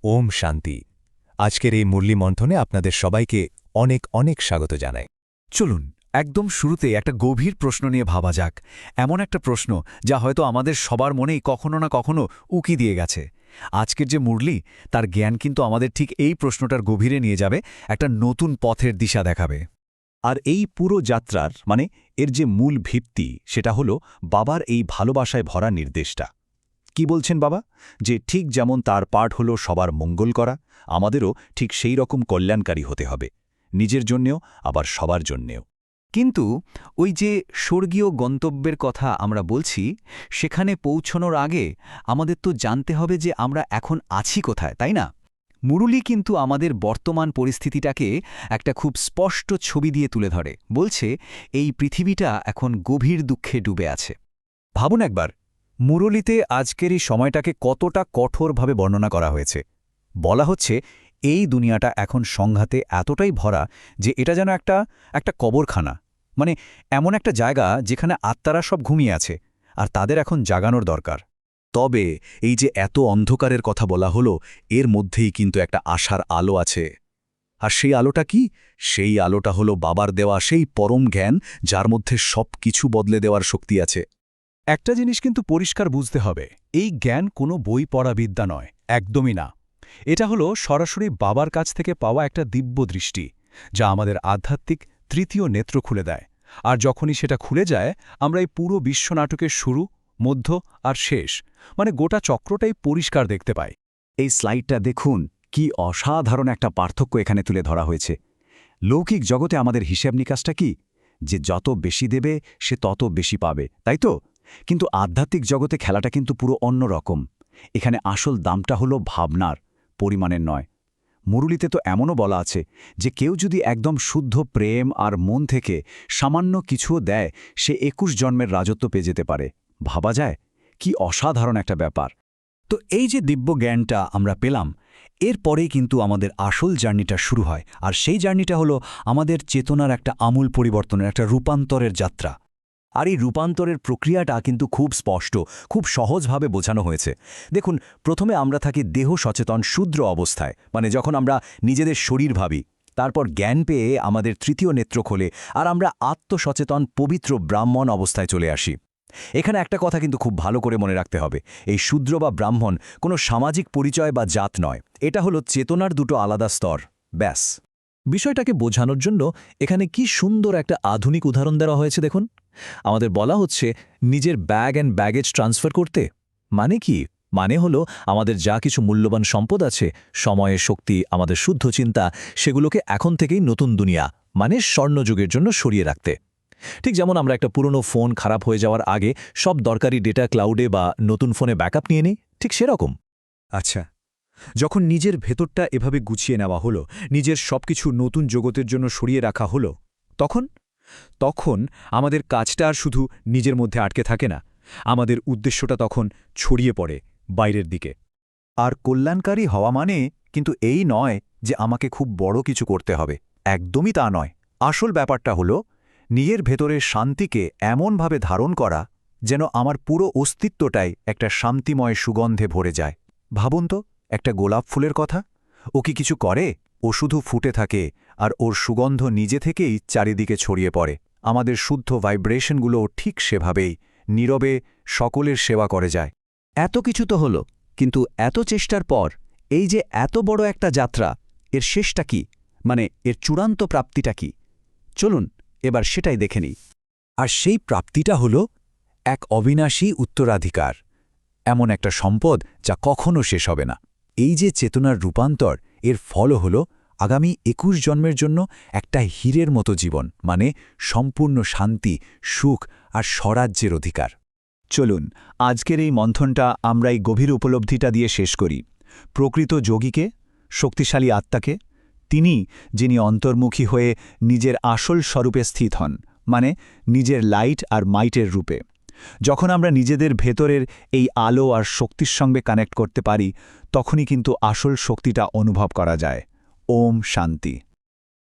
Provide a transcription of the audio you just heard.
ওম শান্তি। আজকের এই মুরলী মন্থনে আপনাদের সবাইকে অনেক অনেক স্বাগত জানাই। চলুন একদম শুরুতে একটা গভীর প্রশ্ন নিয়ে ভাবা যাক। এমন একটা প্রশ্ন যা হয়তো আমাদের সবার মনেই কখনো না কখনো উকি দিয়ে গেছে। আজকের যে মুরলী, তার জ্ঞান কিন্তু আমাদের ঠিক এই প্রশ্নটার গভীরে নিয়ে যাবে, একটা নতুন পথের দিশা দেখাবে। আর এই পুরো যাত্রার এর যে মূল ভিত্তি সেটা হলো বাবার এই ভালোবাসায় ভরা নির্দেশটা। কি বলছেন বাবা? যে ঠিক যেমন তার পাঠ হলো সবার মঙ্গল করা, আমাদেরও ঠিক সেই রকম কল্যাণকারী হতে হবে, নিজের জন্যেও আবার সবার জন্যেও। কিন্তু ওই যে স্বর্গীয় গন্তব্যের কথা আমরা বলছি, সেখানে পৌঁছনোর আগে আমাদের তো জানতে হবে যে আমরা এখন আছি কোথায়, তাই না? মুরলী কিন্তু আমাদের বর্তমান পরিস্থিতিটাকে একটা খুব স্পষ্ট ছবি দিয়ে তুলে ধরে। বলছে এই পৃথিবীটা এখন গভীর দুঃখে ডুবে আছে। ভাবুন একবার, মুরলীতে আজকের এই সময়টাকে কতটা কঠোরভাবে বর্ণনা করা হয়েছে। বলা হচ্ছে এই দুনিয়াটা এখন সংঘাতে এতটাই ভরা যে এটা যেন একটা কবরখানা, এমন একটা জায়গা যেখানে আত্মারা সব ঘুমিয়ে আছে, আর তাদের এখন জাগানোর দরকার। তবে এই যে এত অন্ধকারের কথা বলা হলো, এর মধ্যেই কিন্তু একটা আশার আলো আছে। আর সেই আলোটা কি? সেই আলোটা হলো বাবার দেওয়া সেই পরম জ্ঞান, যার মধ্যে সব কিছু বদলে দেওয়ার শক্তি আছে। একটা জিনিস কিন্তু পরিষ্কার বুঝতে হবে, এই জ্ঞান কোনো বই পড়া বিদ্যা নয়, একদমই না। এটা হলো সরাসরি বাবার কাছ থেকে পাওয়া একটা দিব্য দৃষ্টি, যা আমাদের আধ্যাত্মিক তৃতীয় নেত্র খুলে দেয়। আর যখনই সেটা খুলে যায়, আমরা এই পুরো বিশ্বনাটকের শুরু, মধ্য আর শেষ, গোটা চক্রটাই পরিষ্কার দেখতে পাই। এই স্লাইডটা দেখুন, কি অসাধারণ একটা পার্থক্য এখানে তুলে ধরা হয়েছে। লৌকিক জগতে আমাদের হিসেব নিকাশটা কি? যে যত বেশি দেবে সে তত বেশি পাবে, তাই তো? কিন্তু আধ্যাত্মিক জগতে খেলাটা কিন্তু পুরো অন্য রকম। এখানে আসল দামটা হলো ভাবনার, পরিমাণের নয়। মুরলীতে তো এমনও বলা আছে যে কেউ যদি একদম শুদ্ধ প্রেম আর মন থেকে সামান্য কিছুও দেয়, সে ২১ জন্মের রাজত্ব পেয়ে যেতে পারে। ভাবা যায়? কি অসাধারণ একটা ব্যাপার। তো এই যে দিব্য জ্ঞানটা আমরা পেলাম, এরপরেই কিন্তু আমাদের আসল জার্নিটা শুরু হয়। আর সেই জার্নিটা হলো আমাদের চেতনার একটা আমূল পরিবর্তনের, একটা রূপান্তরের যাত্রা। আর এই রূপান্তরের প্রক্রিয়াটা কিন্তু খুব স্পষ্ট, খুব সহজভাবে বোঝানো হয়েছে। দেখুন, প্রথমে আমরা থাকি দেহ সচেতন শূদ্র অবস্থায়, যখন আমরা নিজেদের শরীর ভাবি। তারপর জ্ঞান পেয়ে আমাদের তৃতীয় নেত্র খোলে, আর আমরা আত্মসচেতন পবিত্র ব্রাহ্মণ অবস্থায় চলে আসি। এখানে একটা কথা কিন্তু খুব ভালো করে মনে রাখতে হবে, এই শূদ্র বা ব্রাহ্মণ কোনো সামাজিক পরিচয় বা জাত নয়, এটা হলো চেতনার দুটো আলাদা স্তর, ব্যাস। বিষয়টাকে বোঝানোর জন্য এখানে কি সুন্দর একটা আধুনিক উদাহরণ দেওয়া হয়েছে দেখুন। আমাদের বলা হচ্ছে নিজের ব্যাগ অ্যান্ড ব্যাগেজ ট্রান্সফার করতে। কি? হলো আমাদের যা কিছু মূল্যবান সম্পদ আছে, সময়, শক্তি, আমাদের শুদ্ধ চিন্তা, সেগুলোকে এখন থেকেই নতুন দুনিয়া, স্বর্ণযুগের জন্য সরিয়ে রাখতে। ঠিক যেমন আমরা একটা পুরনো ফোন খারাপ হয়ে যাওয়ার আগে সব দরকারি ডেটা ক্লাউডে বা নতুন ফোনে ব্যাকআপ নিয়ে নিই, ঠিক সেরকম। আচ্ছা, যখন নিজের ভেতরটা এভাবে গুছিয়ে নেওয়া হলো, নিজের সবকিছু নতুন জগতের জন্য সরিয়ে রাখা হলো, তখন আমাদের কাজটা আর শুধু নিজের মধ্যে আটকে থাকে না, আমাদের উদ্দেশ্যটা তখন ছড়িয়ে পড়ে বাইরের দিকে। আর কল্যাণকারী হওয়া কিন্তু এই নয় যে আমাকে খুব বড় কিছু করতে হবে, একদমই তা নয়। আসল ব্যাপারটা হলো নিজের ভেতরের শান্তিকে এমনভাবে ধারণ করা যেন আমার পুরো অস্তিত্বটাই একটা শান্তিময় সুগন্ধে ভরে যায়। ভাবুন তো, একটা গোলাপ ফুলের কথা। ও কি কিছু করে? ও শুধু ফুটে থাকে, আর ওর সুগন্ধ নিজে থেকেই চারিদিকে ছড়িয়ে পড়ে। আমাদের শুদ্ধ ভাইব্রেশনগুলো ঠিক সেভাবেই নীরবে সকলের সেবা করে যায়। এত কিছু তো হলো, কিন্তু এত চেষ্টার পর এই যে এত বড় একটা যাত্রা, এর শেষটা কি? এর চূড়ান্ত প্রাপ্তিটা কি? চলুন এবার সেটাই দেখে নিই। আর সেই প্রাপ্তিটা হলো এক অবিনাশী উত্তরাধিকার, এমন একটা সম্পদ যা কখনো শেষ হবে না। এই যে চেতনার রূপান্তর, এর ফল হলো আগামী ২১ জন্মের জন্য একটা হীরের মতো জীবন, সম্পূর্ণ শান্তি, সুখ আর স্বরাজ্যের অধিকার। চলুন আজকের এই মন্থনটা আমরা এই গভীর উপলব্ধিটা দিয়ে শেষ করি। প্রকৃত যোগীকে, শক্তিশালী আত্মাকে, যিনি অন্তর্মুখী হয়ে নিজের আসল স্বরূপে স্থিত হন, নিজের লাইট আর মাইটের রূপে। যখন আমরা নিজেদের ভেতরের এই আলো আর শক্তির সঙ্গে কানেক্ট করতে পারি, তখনই কিন্তু আসল শক্তিটা অনুভব করা যায়। ওম শান্তি।